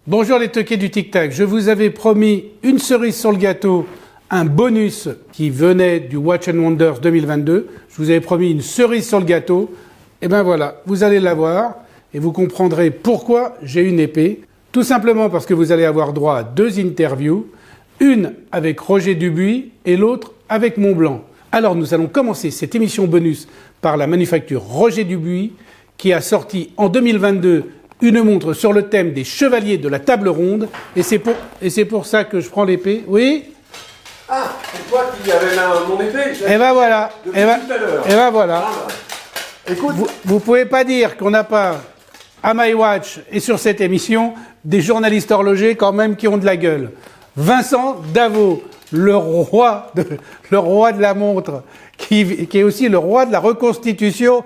Bonjour les toqués du Tic Tac, je vous avais promis une cerise sur le gâteau, un bonus qui venait du Watch and Wonders 2022. Je vous avais promis une cerise sur le gâteau. Et ben voilà, vous allez l'avoir et vous comprendrez pourquoi j'ai une épée. Tout simplement parce que vous allez avoir droit à 2 interviews, une avec Roger Dubuis et l'autre avec Montblanc. Alors nous allons commencer cette émission bonus par la manufacture Roger Dubuis qui a sorti en 2022 une montre sur le thème des chevaliers de la table ronde. Et c'est pour ça que je prends l'épée. Oui ? Ah, c'est toi qui avais mon épée. Et ben voilà. Et ben voilà. Écoute, Vous pouvez pas dire qu'on n'a pas à My Watch et sur cette émission des journalistes horlogers quand même qui ont de la gueule. Vincent Davot, le roi de la montre, qui est aussi le roi de la reconstitution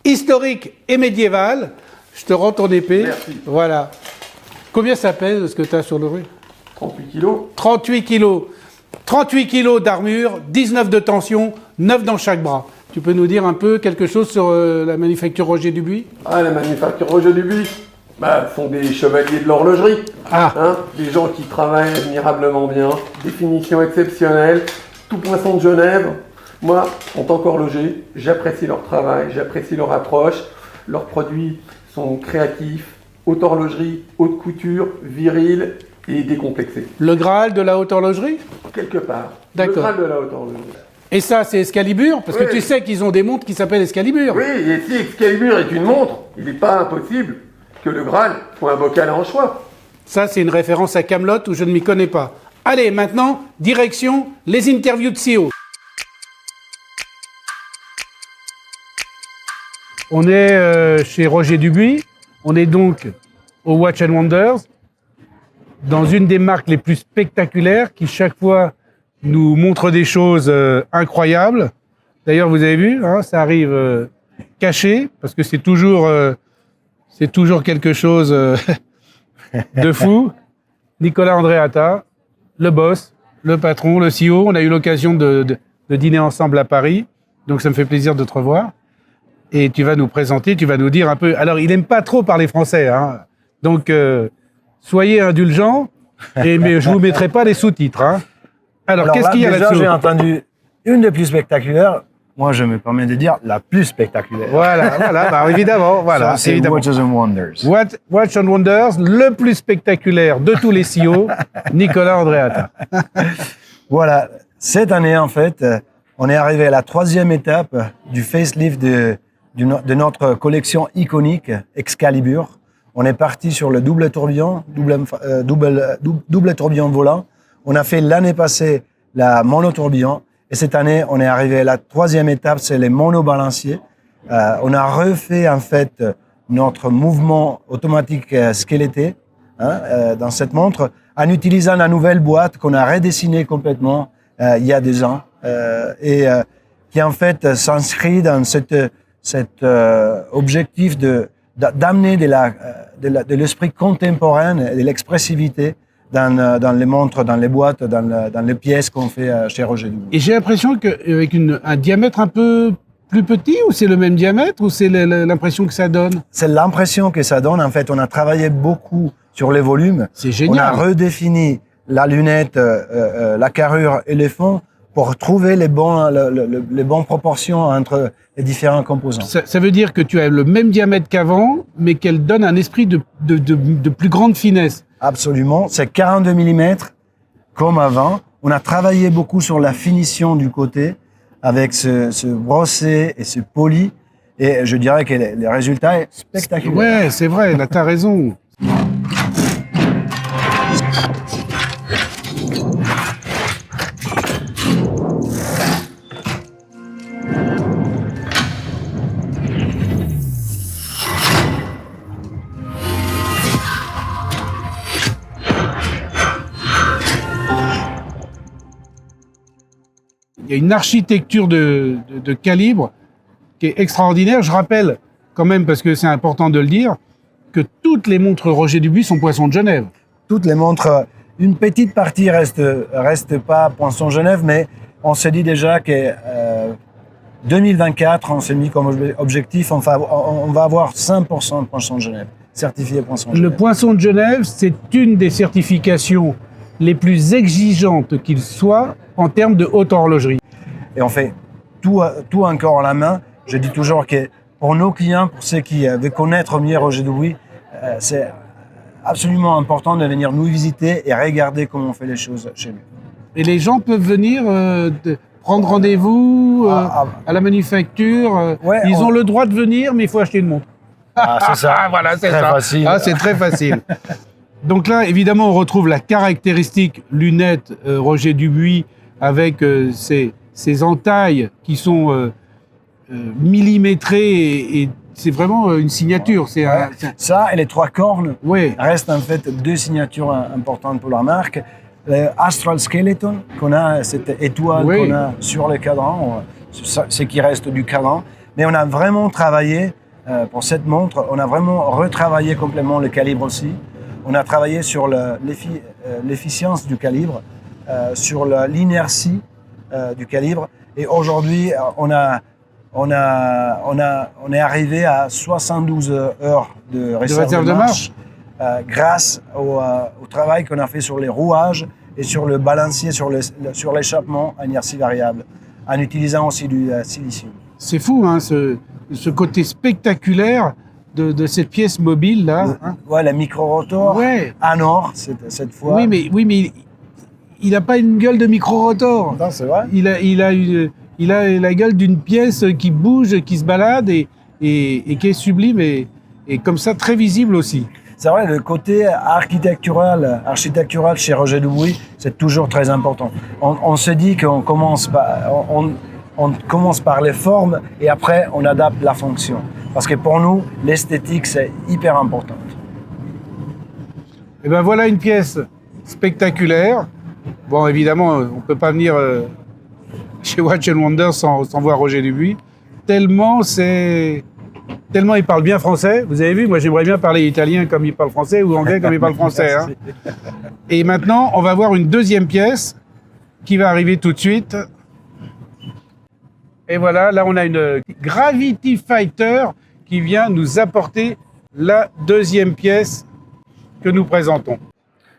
historique et médiévale. Je te rends ton épée. Merci. Voilà. Combien ça pèse ce que tu as sur le rue ? 38 kilos. 38 kilos. 38 kilos d'armure, 19 de tension, 9 dans chaque bras. Tu peux nous dire un peu quelque chose sur la manufacture Roger Dubuis ? Ah, la manufacture Roger Dubuis, sont des chevaliers de l'horlogerie. Ah. Des gens qui travaillent admirablement bien, définition exceptionnelle, tout poinçon de Genève. Moi, en tant qu'horloger, j'apprécie leur travail, j'apprécie leur approche. Leurs produits sont créatifs, haute horlogerie, haute couture, viril et décomplexé. Le Graal de la haute horlogerie ? Quelque part. D'accord. Le Graal de la haute horlogerie. Et ça, c'est Excalibur ? Parce que tu sais qu'ils ont des montres qui s'appellent Excalibur. Oui, et si Excalibur est une montre, il n'est pas impossible que le Graal soit un bocal à anchois. Ça, c'est une référence à Kaamelott où je ne m'y connais pas. Allez, maintenant, direction les interviews de CEO. On est chez Roger Dubuis. On est donc au Watch and Wonders, dans une des marques les plus spectaculaires qui, chaque fois, nous montre des choses incroyables. D'ailleurs, vous avez vu, ça arrive caché, parce que c'est toujours quelque chose de fou. Nicolas Andréatta, le boss, le patron, le CEO. On a eu l'occasion de dîner ensemble à Paris, donc ça me fait plaisir de te revoir. Et tu vas nous présenter, tu vas nous dire un peu... Alors, il n'aime pas trop parler français, donc soyez indulgents, mais je ne vous mettrai pas les sous-titres. Alors qu'est-ce qu'il y a déjà, là-dessous ? J'ai entendu une des plus spectaculaires. Moi, je me permets de dire la plus spectaculaire. Voilà, évidemment. Voilà, Ça, c'est évidemment. Watches and Wonders. Watch and Wonders, le plus spectaculaire de tous les CEO, Nicolas Andréatta. Voilà. Cette année, en fait, on est arrivé à la 3e étape du facelift de notre collection iconique, Excalibur. On est parti sur le double tourbillon, double tourbillon volant. On a fait l'année passée la monotourbillon. Et cette année, on est arrivé à la 3e étape, c'est les monobalanciers. On a refait, en fait, notre mouvement automatique squeletté dans cette montre en utilisant la nouvelle boîte qu'on a redessinée complètement il y a 2 ans et qui, en fait, s'inscrit dans cet objectif d'amener de l'esprit contemporain et de l'expressivité dans les montres, dans les boîtes, dans les pièces qu'on fait chez Roger Dubuis. Et j'ai l'impression qu'avec un diamètre un peu plus petit, ou c'est le même diamètre, ou c'est l'impression que ça donne ? C'est l'impression que ça donne. En fait, on a travaillé beaucoup sur les volumes. C'est génial. On a redéfini la lunette, la carrure et les fonds pour trouver les bonnes proportions entre les différents composants. Ça veut dire que tu as le même diamètre qu'avant, mais qu'elle donne un esprit de plus grande finesse. Absolument. C'est 42 mm comme avant. On a travaillé beaucoup sur la finition du côté avec ce brossé et ce poli. Et je dirais que le résultat est spectaculaire. Ouais, c'est vrai, là, t'as raison. Il y a une architecture de calibre qui est extraordinaire. Je rappelle quand même, parce que c'est important de le dire, que toutes les montres Roger Dubuis sont poissons de Genève. Toutes les montres, une petite partie reste pas poisson Genève, mais on se dit déjà que 2024, on s'est mis comme objectif, on va avoir 100% de poisson Genève. certifié Poinçon de Le Genève. Poinçon de Genève, c'est une des certifications les plus exigeantes qu'il soit en termes de haute horlogerie. Et on fait tout encore à la main. Je dis toujours que pour nos clients, pour ceux qui veulent connaître mieux Roger Dubuis, c'est absolument important de venir nous visiter et regarder comment on fait les choses chez nous. Et les gens peuvent venir prendre rendez-vous à la manufacture. Ouais, Ils ont le droit de venir, mais il faut acheter une montre. Ah, c'est ça. Voilà, c'est Très ça. facile. Ah, c'est très facile. Donc là, évidemment, on retrouve la caractéristique lunette Roger Dubuis avec ces entailles qui sont millimétrées et c'est vraiment une signature. Ça et les 3 cornes Ouais. restent en fait 2 signatures importantes pour la marque. Le Astral Skeleton, qu'on a, cette étoile Oui. qu'on a sur le cadran, ce qui reste du cadran. Mais on a vraiment travaillé, pour cette montre, on a vraiment retravaillé complètement le calibre aussi. On a travaillé sur l'efficience du calibre, sur l'inertie du calibre. Et aujourd'hui, on est arrivé à 72 heures de réserve de marche grâce au travail qu'on a fait sur les rouages et sur le balancier, sur l'échappement à inertie variable, en utilisant aussi du silicium. C'est fou, hein, ce côté spectaculaire de cette pièce mobile là. Hein. Ouais, le micro-rotor Ouais. en or cette fois. Oui, mais il n'a pas une gueule de micro-rotor. Non, c'est vrai. Il a la gueule d'une pièce qui bouge, qui se balade et qui est sublime et comme ça très visible aussi. C'est vrai, le côté architectural chez Roger Dubuis, c'est toujours très important. On se dit qu'on commence par les formes et après on adapte la fonction. Parce que pour nous, l'esthétique, c'est hyper important. Et ben voilà une pièce spectaculaire. Bon, évidemment, on ne peut pas venir chez Watch Wonders sans voir Roger Dubuis. Tellement il parle bien français. Vous avez vu, moi j'aimerais bien parler italien comme il parle français ou anglais comme il parle français. Hein. Et maintenant, on va voir une deuxième pièce qui va arriver tout de suite. Et voilà, là on a une Gravity Fighter qui vient nous apporter la deuxième pièce que nous présentons.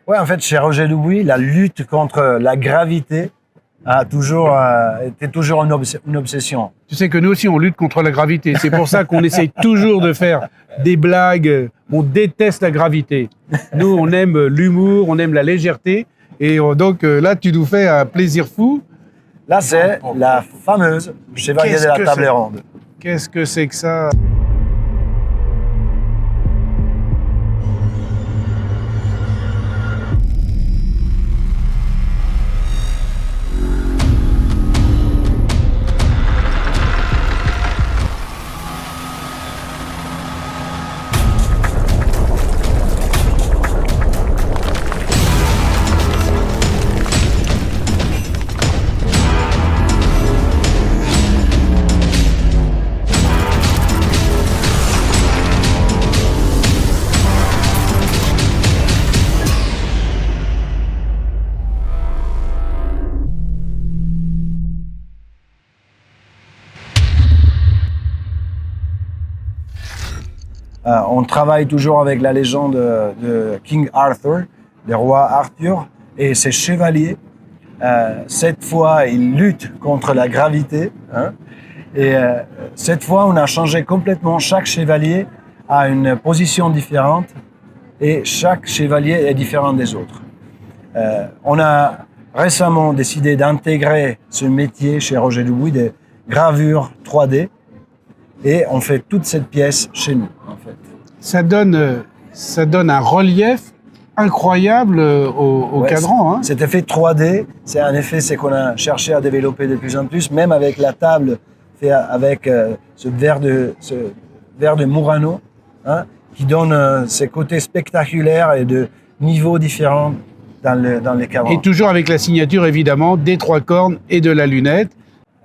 Ouais, en fait, chez Roger Dubuis, la lutte contre la gravité était toujours une obsession. Tu sais que nous aussi, on lutte contre la gravité. C'est pour ça qu'on essaye toujours de faire des blagues. On déteste la gravité. Nous, on aime l'humour, on aime la légèreté. Et donc là, tu nous fais un plaisir fou. Là, c'est la fameuse Chevalier de la Table Ronde. Qu'est-ce que c'est que ça ? On travaille toujours avec la légende de King Arthur, le roi Arthur, et ses chevaliers. Cette fois, ils luttent contre la gravité. Hein, et cette fois, on a changé complètement. Chaque chevalier a une position différente et chaque chevalier est différent des autres. On a récemment décidé d'intégrer ce métier chez Roger Dubuis de gravure 3D et on fait toute cette pièce chez nous, en fait. Ça donne un relief incroyable au cadran. Hein. Cet effet 3D, c'est un effet qu'on a cherché à développer de plus en plus, même avec la table fait avec ce verre de Murano, hein, qui donne ces côtés spectaculaires et de niveaux différents dans les cadrans. Et toujours avec la signature, évidemment, des 3 cornes et de la lunette.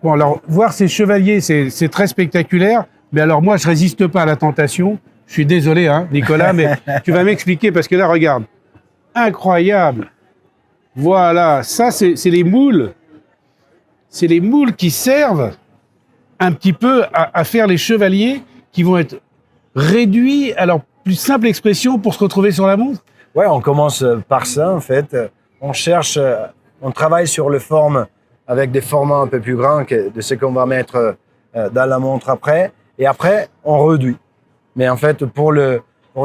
Bon, alors, voir ces chevaliers, c'est très spectaculaire. Mais alors, moi, je résiste pas à la tentation. Je suis désolé, hein, Nicolas, mais tu vas m'expliquer parce que là, regarde. Incroyable. Voilà, ça, c'est les moules. C'est les moules qui servent un petit peu à faire les chevaliers qui vont être réduits. Alors, plus simple expression pour se retrouver sur la montre? Ouais, on commence par ça en fait. On travaille sur les formes avec des formats un peu plus grands que de ce qu'on va mettre dans la montre après. Et après, on réduit. Mais en fait, pour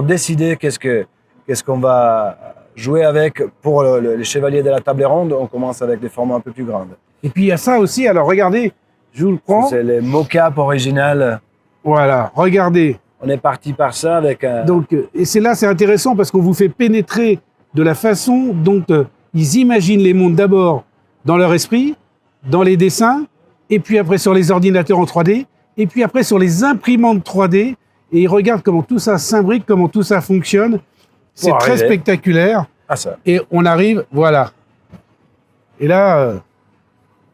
décider qu'est-ce qu'on va jouer avec pour les chevaliers de la table ronde, on commence avec des formats un peu plus grands. Et puis il y a ça aussi, alors regardez, je vous le prends. C'est les mocap original. Voilà, regardez. On est parti par ça avec un... Donc, et c'est intéressant parce qu'on vous fait pénétrer de la façon dont ils imaginent les mondes d'abord dans leur esprit, dans les dessins, et puis après sur les ordinateurs en 3D, et puis après sur les imprimantes 3D, et ils regardent comment tout ça s'imbrique, comment tout ça fonctionne. C'est très spectaculaire. Ah, ça. Et on arrive, voilà. Et là,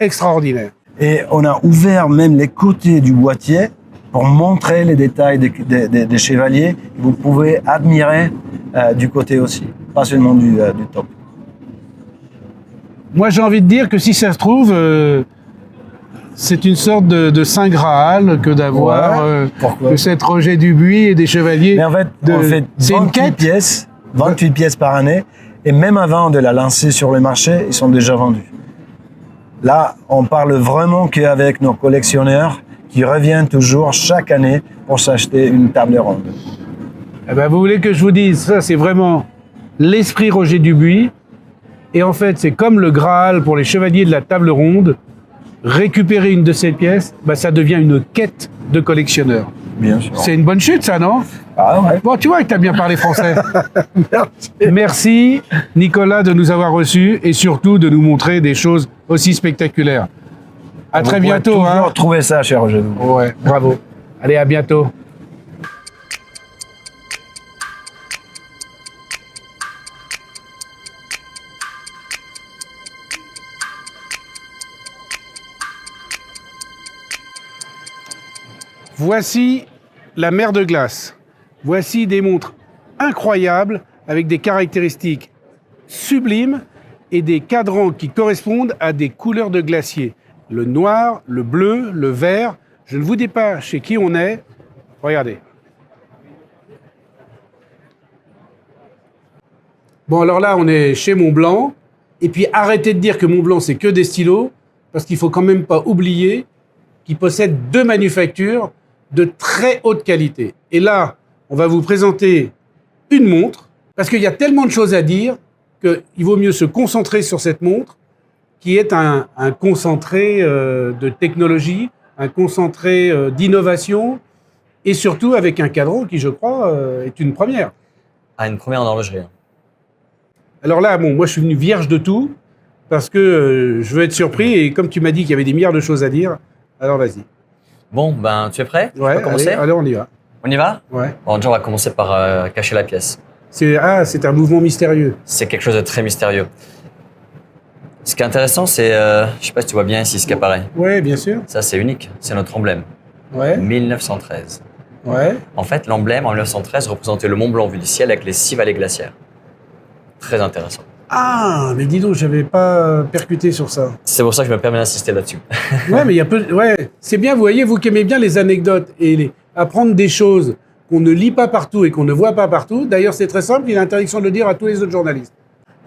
extraordinaire. Et on a ouvert même les côtés du boîtier pour montrer les détails des chevaliers. Vous pouvez admirer du côté aussi, pas seulement du top. Moi, j'ai envie de dire que si ça se trouve, c'est une sorte de Saint Graal que d'avoir que cette Roger Dubuis et des chevaliers. Mais en fait, on fait c'est une quête. 28 pièces par année. Et même avant de la lancer sur le marché, ils sont déjà vendus. Là, on parle vraiment qu'avec nos collectionneurs qui reviennent toujours chaque année pour s'acheter une table ronde. Eh ben, vous voulez que je vous dise, ça c'est vraiment l'esprit Roger Dubuis. Et en fait, c'est comme le Graal pour les chevaliers de la table ronde. Récupérer une de ces pièces, ben, ça devient une quête de collectionneur. Bien sûr. C'est une bonne chute, ça, non? Ah ouais. Bon, tu vois que tu as bien parlé français. Merci. Merci, Nicolas, de nous avoir reçus et surtout de nous montrer des choses aussi spectaculaires. À très bientôt. Vous pouvez trouver ça, cher Roger. Ouais, bravo. Allez, à bientôt. Voici la mer de glace. Voici des montres incroyables avec des caractéristiques sublimes et des cadrans qui correspondent à des couleurs de glacier. Le noir, le bleu, le vert. Je ne vous dis pas chez qui on est. Regardez. Bon, alors là, on est chez Montblanc. Et puis, arrêtez de dire que Montblanc, c'est que des stylos, parce qu'il ne faut quand même pas oublier qu'ils possèdent 2 manufactures de très haute qualité. Et là, on va vous présenter une montre, parce qu'il y a tellement de choses à dire qu'il vaut mieux se concentrer sur cette montre, qui est un concentré de technologie, un concentré d'innovation, et surtout avec un cadran qui, je crois, est une première. Ah, une première en horlogerie. Alors là, bon, moi, je suis venu vierge de tout, parce que je veux être surpris, et comme tu m'as dit qu'il y avait des milliards de choses à dire, alors vas-y. Bon, ben, tu es prêt? Ouais, on va commencer? allez, on y va. On y va? Ouais. Bon, déjà, on va commencer par cacher la pièce. C'est un mouvement mystérieux. C'est quelque chose de très mystérieux. Ce qui est intéressant, c'est, je sais pas si tu vois bien ici ce qui apparaît. Ouais, bien sûr. Ça, c'est unique. C'est notre emblème. Ouais. 1913. Ouais. En fait, l'emblème en 1913 représentait le Mont Blanc vu du ciel avec les 6 vallées glaciaires. Très intéressant. Ah, mais dis donc, j'avais pas percuté sur ça. C'est pour ça que je me permets d'insister là-dessus. Ouais, mais il y a peu. Ouais, c'est bien. Vous voyez, vous qui aimez bien les anecdotes et apprendre des choses qu'on ne lit pas partout et qu'on ne voit pas partout. D'ailleurs, c'est très simple. Il a l'interdiction de le dire à tous les autres journalistes.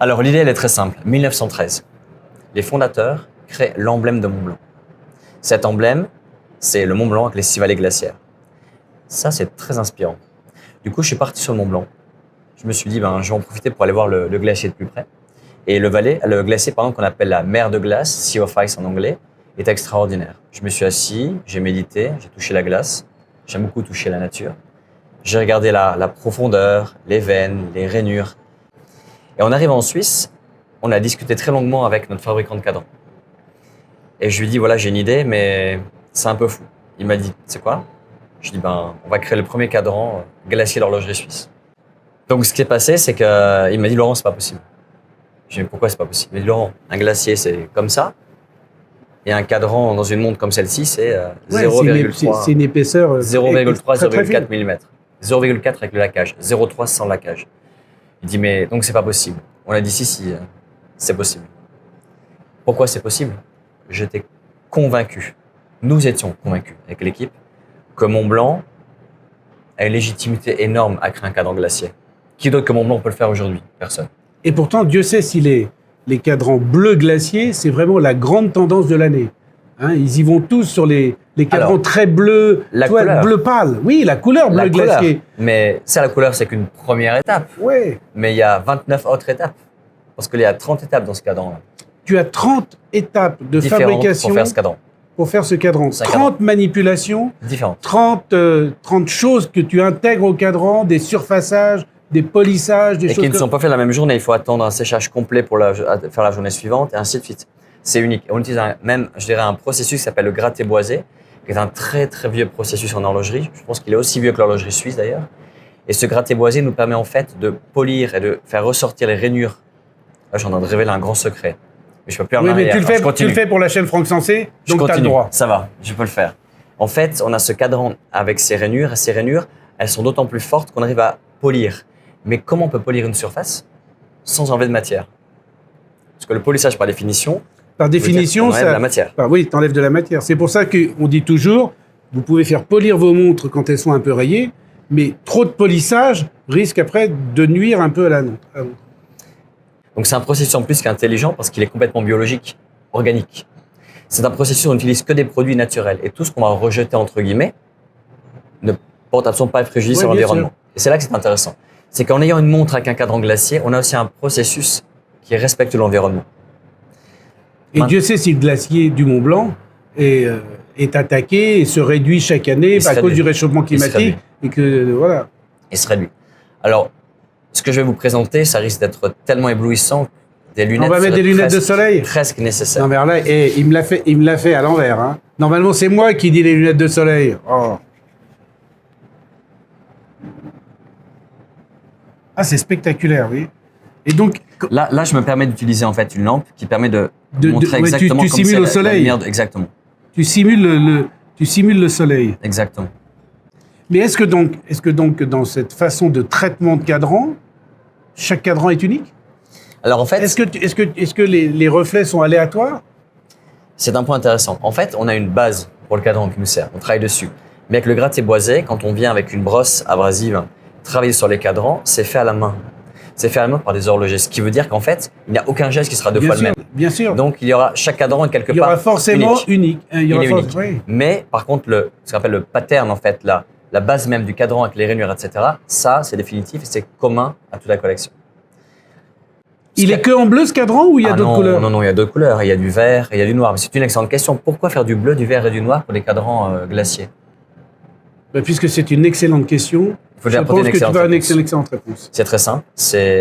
Alors, l'idée, elle est très simple. 1913. Les fondateurs créent l'emblème de Mont Blanc. Cet emblème, c'est le Mont Blanc avec les 6 vallées glaciaires. Ça, c'est très inspirant. Du coup, je suis parti sur le Mont Blanc. Je me suis dit, ben, je vais en profiter pour aller voir le glacier de plus près. Et le glacier, par exemple, qu'on appelle la mer de glace, Sea of Ice en anglais, est extraordinaire. Je me suis assis, j'ai médité, j'ai touché la glace. J'aime beaucoup toucher la nature. J'ai regardé la profondeur, les veines, les rainures. Et on arrive en Suisse, on a discuté très longuement avec notre fabricant de cadrans. Et je lui ai dit, voilà, j'ai une idée, mais c'est un peu fou. Il m'a dit, c'est quoi? Je lui ai dit, ben, on va créer le premier cadran glacier d'horlogerie suisse. Donc, ce qui s'est passé, c'est qu'il m'a dit, Laurent, c'est pas possible. Je lui ai dit, pourquoi c'est pas possible? Il m'a dit, Laurent, un glacier, c'est comme ça. Et un cadran dans une montre comme celle-ci, c'est 0,3. C'est une épaisseur. 0,3, très, très 0,4 mm. 0,4 avec le laquage, 0,3 sans laquage. Il dit, mais donc c'est pas possible. On a dit, si, c'est possible. Pourquoi c'est possible? J'étais convaincu, nous étions convaincus avec l'équipe, que Montblanc a une légitimité énorme à créer un cadran glacier. Qui d'autre que Mont-Blanc peut le faire aujourd'hui? Personne. Et pourtant, Dieu sait si les cadrans bleus glaciers, c'est vraiment la grande tendance de l'année. Hein, ils y vont tous sur les cadrans Alors, très bleus, la couleur. bleu pâle. Oui, la couleur bleu La couleur. glacier. Mais ça, la couleur, c'est qu'une première étape. Ouais. Mais il y a 29 autres étapes. Parce qu'il y a 30 étapes dans ce cadran-là. Tu as 30 étapes de Différentes fabrication pour faire ce cadran. pour faire ce cadran. C'est un 30 manipulations, Différentes. 30 choses que tu intègres au cadran, des surfaçages, des polissages, des Et choses qui ne sont pas faits la même journée. Il faut attendre un séchage complet pour faire la journée suivante et ainsi de suite. C'est unique. On utilise même, je dirais, un processus qui s'appelle le gratté-boisé, qui est un très très vieux processus en horlogerie. Je pense qu'il est aussi vieux que l'horlogerie suisse d'ailleurs. Et ce gratté-boisé nous permet en fait de polir et de faire ressortir les rainures. Là, je suis en train de révéler un grand secret. Mais je peux plus en Oui, mais arrière. tu le, Alors, je fais, tu continue. le fais pour la chaîne Franck Sensé, Je donc tu as le continue. droit. Ça va, je peux le faire. En fait, on a ce cadran avec ces rainures. Et ces rainures, elles sont d'autant plus fortes qu'on arrive à polir. Mais comment on peut polir une surface sans enlever de matière? Parce que le polissage, par définition, Par définition, on enlève ça. la matière. Bah oui, tu enlèves de la matière. C'est pour ça qu'on dit toujours, vous pouvez faire polir vos montres quand elles sont un peu rayées, mais trop de polissage risque après de nuire un peu à la montre. Donc c'est un processus en plus qui est intelligent parce qu'il est complètement biologique, organique. C'est un processus où on n'utilise que des produits naturels. Et tout ce qu'on va rejeter, entre guillemets, ne porte absolument pas de préjudice Ouais, à bien l'environnement. sûr. Et c'est là que c'est intéressant. C'est qu'en ayant une montre avec un cadran glacier, on a aussi un processus qui respecte l'environnement. Et Dieu sait si le glacier du Mont Blanc est attaqué et se réduit chaque année Il se à cause réduit. du réchauffement Il se climatique. Et que, voilà. Et se réduit. Alors, ce que je vais vous présenter, ça risque d'être tellement éblouissant. Des lunettes On va mettre des seraient lunettes de presque- soleil. Presque nécessaires. Non, mais alors là, il me l'a fait à l'envers. Hein. Normalement, c'est moi qui dis les lunettes de soleil. Oh. Ah, c'est spectaculaire, oui. Et donc, Là, je me permets d'utiliser en fait une lampe qui permet de De- montrer ouais, tu exactement comme simules c'est au la soleil. lumière exactement. tu simules le soleil. Exactement. Mais est-ce que donc dans cette façon de traitement de cadran, chaque cadran est unique? Alors en fait, Est-ce que les reflets sont aléatoires? c'est un point intéressant. En fait, on a une base pour le cadran qui nous sert. On travaille dessus. Mais avec le gratté-boisé, quand on vient avec une brosse abrasive travailler sur les cadrans, c'est fait à la main. C'est fait à la main par des horlogers. Ce qui veut dire qu'en fait, il n'y a aucun geste qui sera deux fois le même. Bien sûr. Donc, il y aura chaque cadran est quelque Il y aura part forcément unique. Il y Il aura est unique. oui. Mais par contre, ce qu'on appelle le pattern, en fait, la base même du cadran avec les rainures, etc., ça, c'est définitif et c'est commun à toute la collection. Il est que en bleu ce cadran ou il y a d'autres couleurs? Non, il y a d'autres couleurs. Il y a du vert et il y a du noir. Mais c'est une excellente question. Pourquoi faire du bleu, du vert et du noir pour des cadrans glaciers? Ben, puisque c'est une excellente question, Il faut je déjà apporter pense une que tu excellente vas avoir une réponse. excellente réponse. C'est très simple.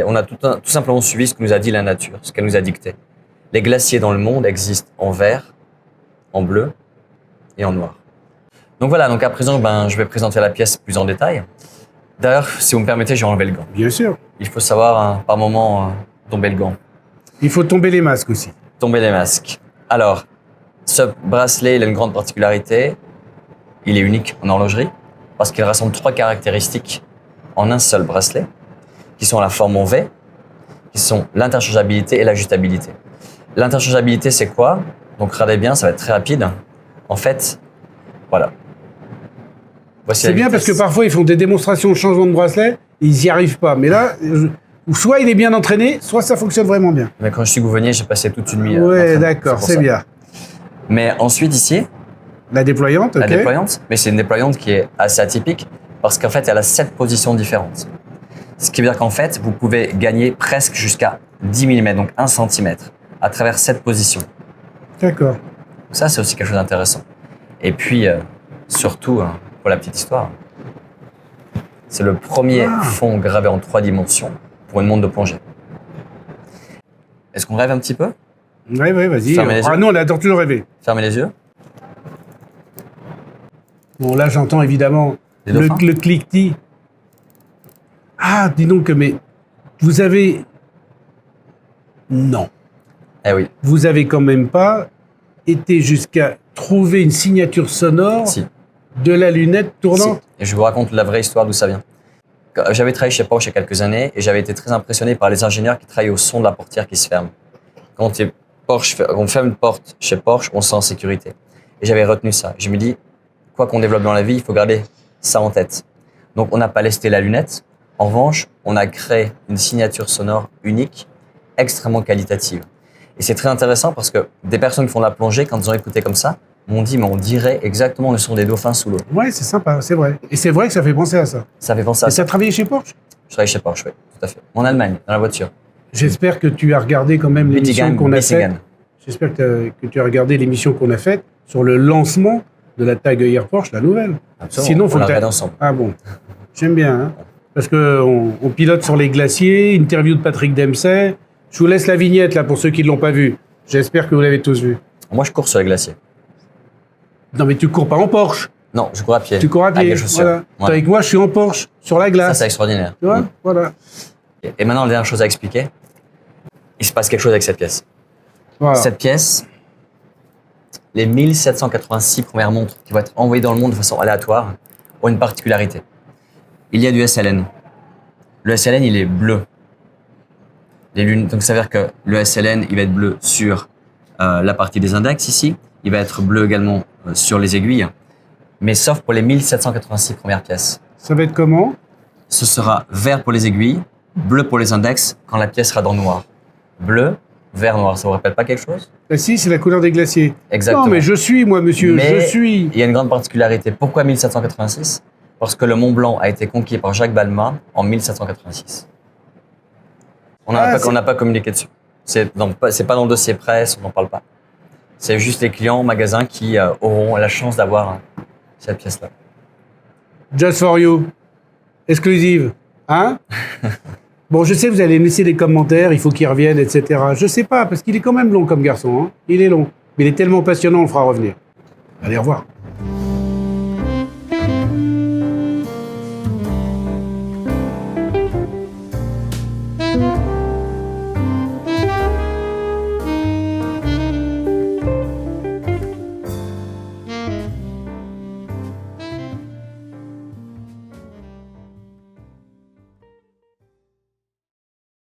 On a tout simplement suivi ce que nous a dit la nature, ce qu'elle nous a dicté. Les glaciers dans le monde existent en vert, en bleu et en noir. Donc voilà, donc à présent, je vais présenter la pièce plus en détail. D'ailleurs, si vous me permettez, je vais enlever le gant. Bien sûr. Il faut savoir, par moment, tomber le gant. Il faut tomber les masques aussi. Tomber les masques. Alors, ce bracelet, il a une grande particularité. Il est unique en horlogerie parce qu'il rassemble 3 caractéristiques en un seul bracelet, qui sont la forme en V, qui sont l'interchangeabilité et l'ajustabilité. L'interchangeabilité, c'est quoi? Donc, regardez bien, ça va être très rapide. En fait, voilà. Voici C'est la bien parce que vitesse. parfois ils font des démonstrations de changement de bracelet, ils n'y arrivent pas. Mais là, soit il est bien entraîné, soit ça fonctionne vraiment bien. Mais quand je suis gouverneur, j'ai passé toute une nuit. Ouais, d'entraînement. d'accord, pour c'est ça. bien. Mais ensuite, ici, La déployante, ok. la déployante, mais c'est une déployante qui est assez atypique parce qu'en fait, elle a 7 positions différentes. Ce qui veut dire qu'en fait, vous pouvez gagner presque jusqu'à 10 mm, donc 1 cm, à travers 7 positions. D'accord. Ça, c'est aussi quelque chose d'intéressant. Et puis, surtout, pour la petite histoire, c'est le premier fond gravé en 3 dimensions pour une montre de plongée. Est-ce qu'on rêve un petit peu? Oui, vas-y. Fermez les Ah yeux. non, on adore toujours rêver. Fermez les yeux. Bon, là, j'entends évidemment Les le dauphins cliquetis. Ah, dis donc, mais vous avez... Non. Eh oui, Vous avez quand même pas été jusqu'à trouver une signature sonore si. de la lunette tournante. Si. Et je vous raconte la vraie histoire d'où ça vient. J'avais travaillé chez Porsche il y a quelques années et j'avais été très impressionné par les ingénieurs qui travaillent au son de la portière qui se ferme. Quand on ferme une porte chez Porsche, on se sent en sécurité. Et j'avais retenu ça. Je me dis, quoi qu'on développe dans la vie, il faut garder ça en tête. Donc, on n'a pas lesté la lunette. En revanche, on a créé une signature sonore unique, extrêmement qualitative. Et c'est très intéressant parce que des personnes qui font de la plongée, quand ils ont écouté comme ça, m'ont dit, mais on dirait exactement le son des dauphins sous l'eau. Ouais, c'est sympa, c'est vrai. Et c'est vrai que ça fait penser à ça. Ça fait penser à Et ça. ça a travaillé chez Porsche? Je travaille chez Porsche, oui, tout à fait. En Allemagne, dans la voiture. J'espère que tu as regardé quand même l'émission Michigan, qu'on a faite. Michigan. J'espère que tu as regardé l'émission qu'on a faite sur le lancement de la Tag Heuer Porsche, la nouvelle. Absolument. Sinon, on faut la que regarde ensemble. Ah bon, j'aime bien, hein. Parce qu'on pilote sur les glaciers, interview de Patrick Dempsey. Je vous laisse la vignette là pour ceux qui ne l'ont pas vue. J'espère que vous l'avez tous vue. Moi, je cours sur les glaciers. Non mais tu cours pas en Porsche, Non, je cours à pied. tu cours à pied. Avec les chaussures. Voilà. Voilà. Avec moi, je suis en Porsche, sur la Ça, glace. c'est extraordinaire. Tu vois, Mm. voilà. Et maintenant, la dernière chose à expliquer, il se passe quelque chose avec cette pièce. Voilà. Cette pièce, les 1786 premières montres qui vont être envoyées dans le monde de façon aléatoire ont une particularité. Il y a du SLN. Le SLN, il est bleu. Donc, ça veut dire que le SLN, il va être bleu sur la partie des index ici. Il va être bleu également sur les aiguilles. Mais sauf pour les 1786 premières pièces. Ça va être comment? Ce sera vert pour les aiguilles, bleu pour les index quand la pièce sera dans le noir. Bleu, vert, noir. Ça vous rappelle pas quelque chose? Bah si, c'est la couleur des glaciers. Exactement. Non mais je suis, moi monsieur, Mais je suis. il y a une grande particularité. Pourquoi 1786? Parce que le Mont Blanc a été conquis par Jacques Balmat en 1786. On n'a pas communiqué dessus. C'est pas dans le dossier presse, on n'en parle pas. C'est juste les clients, magasins qui auront la chance d'avoir cette pièce-là. Just for you. Exclusive. Hein? Bon, je sais, vous allez me laisser des commentaires, il faut qu'il revienne, etc. Je sais pas, parce qu'il est quand même long comme garçon. Hein. Il est long. Mais il est tellement passionnant, on le fera revenir. Allez, au revoir.